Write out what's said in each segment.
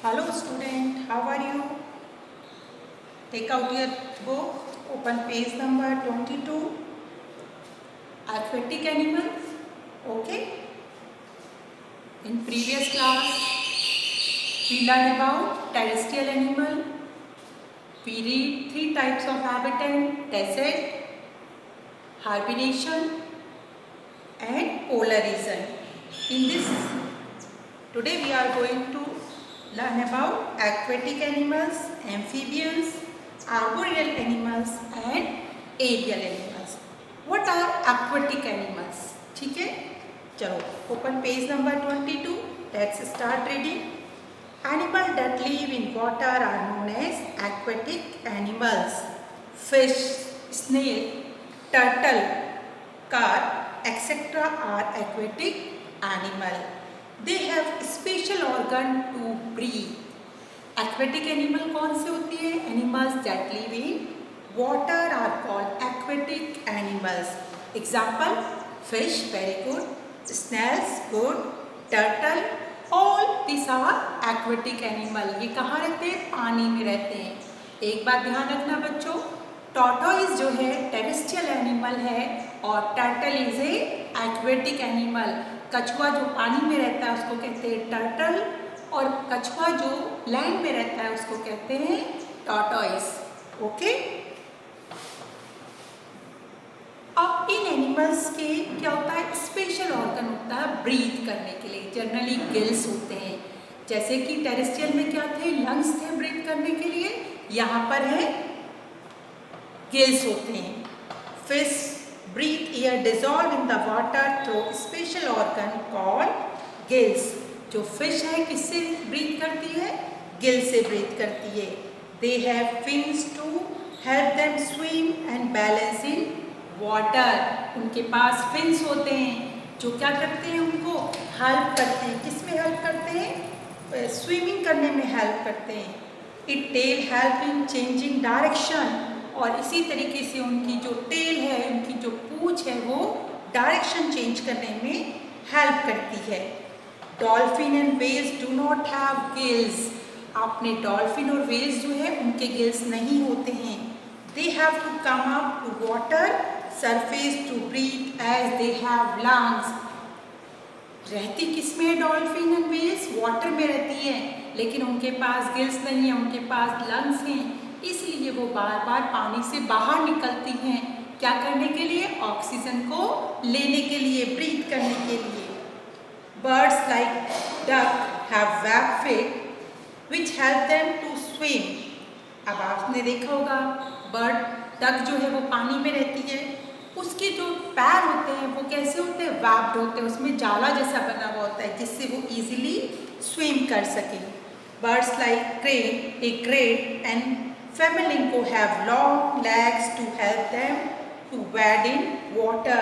Hello student, how are you? Take out your book, open page number 22, aquatic animals, okay? In previous class, we learned about terrestrial animal. We read 3 types of habitat, desert, hibernation and polar region. In this, today we are going to learn about aquatic animals, amphibians, arboreal animals and aerial animals. What are aquatic animals? ठीक है, चलो open page number 22. Let's start reading. Animals that live in water are known as aquatic animals. Fish, snail, turtle, carp, etc. are aquatic animals. They have special organ to breathe. Aquatic animal कौन से होती है? Animals that live in water are called aquatic animals. Example: fish, very good. Snails, good. Turtle, all these are aquatic animal. ये कहाँ रहते हैं? पानी में रहते हैं. एक बात ध्यान रखना बच्चों, टॉर्टोइस जो है टेरेस्ट्रियल एनिमल है और turtle is a aquatic animal. कछुआ जो पानी में रहता है उसको कहते हैं टर्टल और कछुआ जो लैंड में रहता है उसको कहते हैं टॉर्टोइस. ओके, अब इन एनिमल्स के क्या होता है? स्पेशल ऑर्गन होता है ब्रीथ करने के लिए. जनरली गिल्स होते हैं. जैसे कि टेरेस्ट्रियल में क्या थे? लंग्स थे ब्रीथ करने के लिए. यहाँ पर है गिल्स होते हैं. Fish breathe air dissolve in the water through special organ called gills. जो फिश है किससे ब्रीथ करती है? गिल से ब्रीथ करती है. They have fins to help them swim and balance in water. उनके पास फिन्स होते हैं जो क्या करते हैं? उनको हेल्प करते हैं. किस में हेल्प करते हैं? स्विमिंग करने में हेल्प करते हैं. It tail help in changing direction. और इसी तरीके से उनकी जो टेल है, उनकी जो पूंछ है, वो डायरेक्शन चेंज करने में हेल्प करती है. Dolphin and whales do not have gills. आपने डॉल्फिन और व्हेल्स जो है उनके गिल्स नहीं होते हैं. They have to come up to water surface to breathe as they have lungs. रहती किस में है डॉल्फिन एंड व्हेल्स? वाटर में रहती है, लेकिन उनके पास गिल्स नहीं है, उनके पास लंग्स हैं. इसलिए वो बार बार पानी से बाहर निकलती हैं. क्या करने के लिए? ऑक्सीजन को लेने के लिए, ब्रीथ करने के लिए. Birds like duck have web feet which help them to swim. अब आपने देखा होगा बर्ड, डक जो है वो पानी में रहती है. उसके जो पैर होते हैं वो कैसे होते हैं? वेब्ड होते हैं. उसमें जाला जैसा बना हुआ होता है जिससे वो इजीली स्विम कर सके. Birds like crane, a great and Flamingo have long legs to help them to wade in water.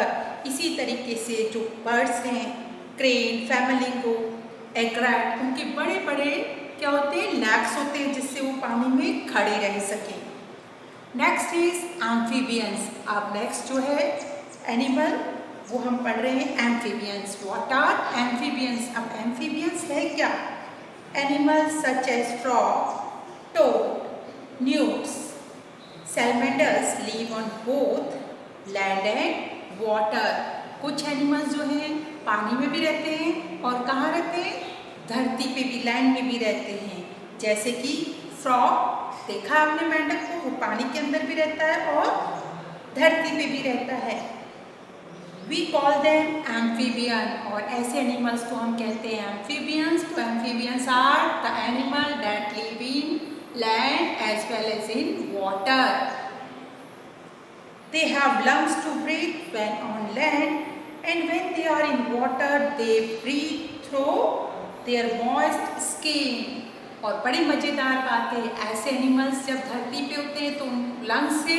इसी तरीके से जो बर्ड्स हैं, क्रेन, फ्लैमिंगो, एग्रेट, उनके बड़े बड़े क्या होते हैं? लेग्स होते हैं जिससे वो पानी में खड़े रह सकें. Next is amphibians. अब नेक्स्ट जो है एनिमल वो हम पढ़ रहे हैं एम्फीबियंस. What are amphibians? अब एम्फीबियंस है क्या? Animals such as frog, toad, newts, salamanders live on both land and water. कुछ एनिमल्स जो हैं पानी में भी रहते हैं और कहाँ रहते हैं? धरती पे भी, लैंड में भी रहते हैं. जैसे कि फ्रॉग, देखा आपने मेंढक को, वो पानी के अंदर भी रहता है और धरती पे भी रहता है. We call them amphibian. और ऐसे एनिमल्स को हम कहते हैं एम्फीबियंस. तो amphibians are the animal that live in land as well as in water. They have lungs to breathe when on land and when they are in water they breathe through their moist skin. और बड़ी मज़ेदार बात है, ऐसे animals जब धरती पे होते हैं तो उन लंग्स से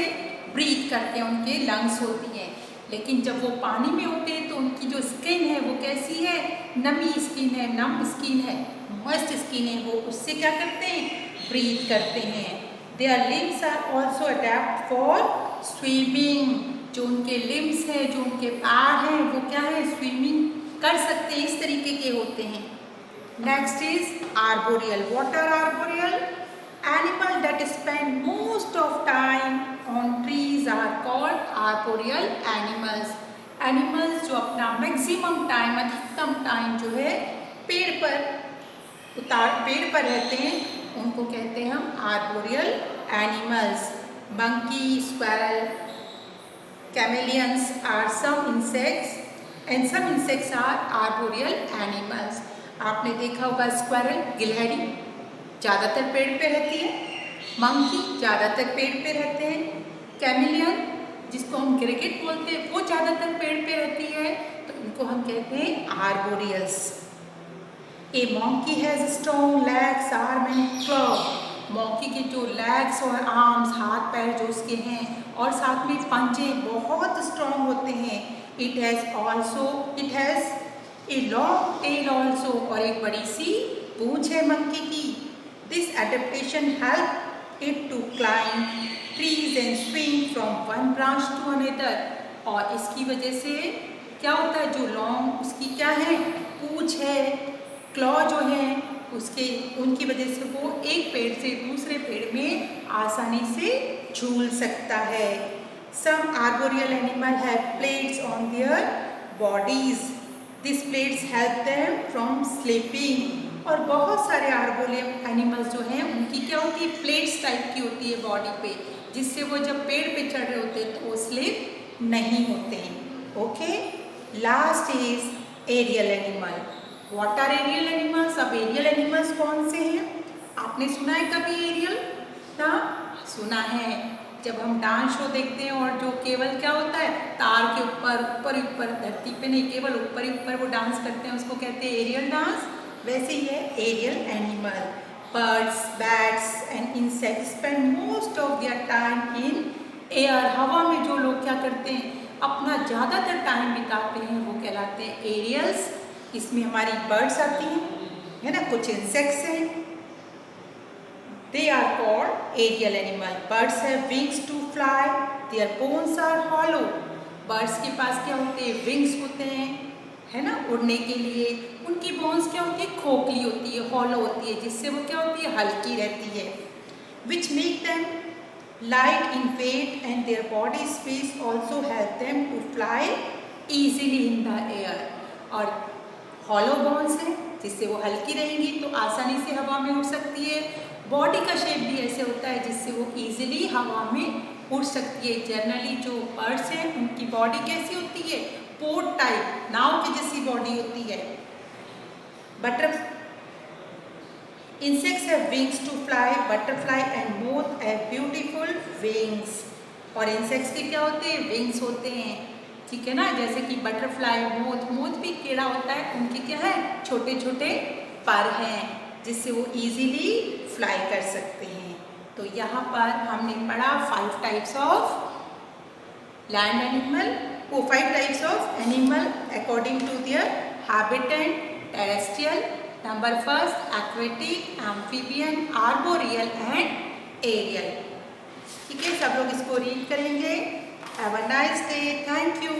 ब्रीथ करते हैं, उनके लंग्स होती हैं. लेकिन जब वो पानी में होते हैं तो उनकी जो स्किन है वो कैसी है? नमी स्किन है, नम स्किन है, मॉइस्ट स्किन है. वो उससे क्या करते हैं? ब्रीथ करते हैं. Their limbs are also adapt for swimming. जो उनके लिम्स है, जो उनके पैर हैं, वो क्या है? स्विमिंग कर सकते हैं, इस तरीके के होते हैं. Next is arboreal. What are arboreal? Animal that spend most of time on trees are called arboreal animals. Animals जो अपना मैक्सिमम टाइम, अधिकतम टाइम जो है पेड़ पर रहते हैं, उनको कहते हैं हम arboreal animals. Monkey, squirrel, chameleons are some insects and some insects are arboreal animals. आपने देखा होगा स्क्वायरल, गिलहरी ज़्यादातर पेड़ पे रहती है. मंकी ज़्यादातर पेड़ पे रहते हैं. कैमिलियन जिसको हम क्रिकेट बोलते हैं वो ज़्यादातर पेड़ पे रहती है, तो इनको हम कहते हैं arboreals. A monkey has strong legs, arm and claw. Monkey के जो लेग्स और आर्म्स, हाथ पैर जो उसके हैं, और साथ में पंजे बहुत स्ट्रॉन्ग होते हैं. It has a long tail also, और एक बड़ी सी पूंछ है मंकी की. This adaptation help it to climb trees and swing from one branch to another. और इसकी वजह से क्या होता है, जो लॉन्ग उसकी क्या है, पूंछ है, क्लॉ जो है उनकी वजह से वो एक पेड़ से दूसरे पेड़ में आसानी से झूल सकता है. Some arboreal animal have plates on their bodies. This plates help them from sleeping. और बहुत सारे आर्बोरियल एनिमल्स जो हैं उनकी क्या होती है, प्लेट्स टाइप की होती है बॉडी पे, जिससे वो जब पेड़ पे चढ़ रहे होते हैं तो वो स्लिप नहीं होते हैं. Okay. Last is aerial animal. What are aerial animals? अब एरियल एनिमल्स कौन से हैं? आपने सुना है कभी एरियल ना? सुना है. जब हम डांस शो देखते हैं और जो केवल क्या होता है, तार के ऊपर धरती पे नहीं, केवल ऊपर वो डांस करते हैं, उसको कहते हैं एरियल डांस. वैसे ही है aerial animal. Birds, bats and insects spend most of their time in air. हवा में जो लोग क्या करते हैं, अपना ज़्यादातर टाइम बिताते हैं, वो कहलाते हैं एरियल्स. इसमें हमारी बर्ड्स आती हैं, है ना, कुछ इंसेक्ट्स हैं. They are called aerial animal. Birds have wings to fly, their bones are hollow. Birds के पास क्या होते हैं, विंग्स होते हैं, है ना, उड़ने के लिए. उनकी बोन्स क्या होती है, खोखली होती है, हॉलो होती है, जिससे वो क्या होती है, हल्की रहती है. Which make them light in weight and their body space also help them to fly easily in the air. और हॉलो बोन्स हैं, जिससे वो हल्की रहेंगी तो आसानी से हवा में उड़ सकती है. बॉडी का शेप भी ऐसे होता है जिससे वो इजीली हवा में उड़ सकती है. जनरली जो बर्ड्स हैं उनकी बॉडी कैसी होती है, पोर्ट टाइप, नाव की जैसी बॉडी होती है. Insects have wings to fly. Butterfly and moth have beautiful wings. और इंसेक्ट्स के क्या होते हैं, विंग्स होते हैं. ठीक है ना, जैसे कि बटरफ्लाई, मोथ भी कीड़ा होता है, उनके क्या है, छोटे छोटे पर हैं, जिससे वो इजीली फ्लाई कर सकते हैं. तो यहाँ पर हमने पढ़ा 5 टाइप्स ऑफ लैंड एनिमल, वो 5 types of animal according to their habitat. Terrestrial, number first aquatic, amphibian, arboreal and aerial. ठीक है, सब लोग इसको रीड करेंगे. Have a nice day. Thank you.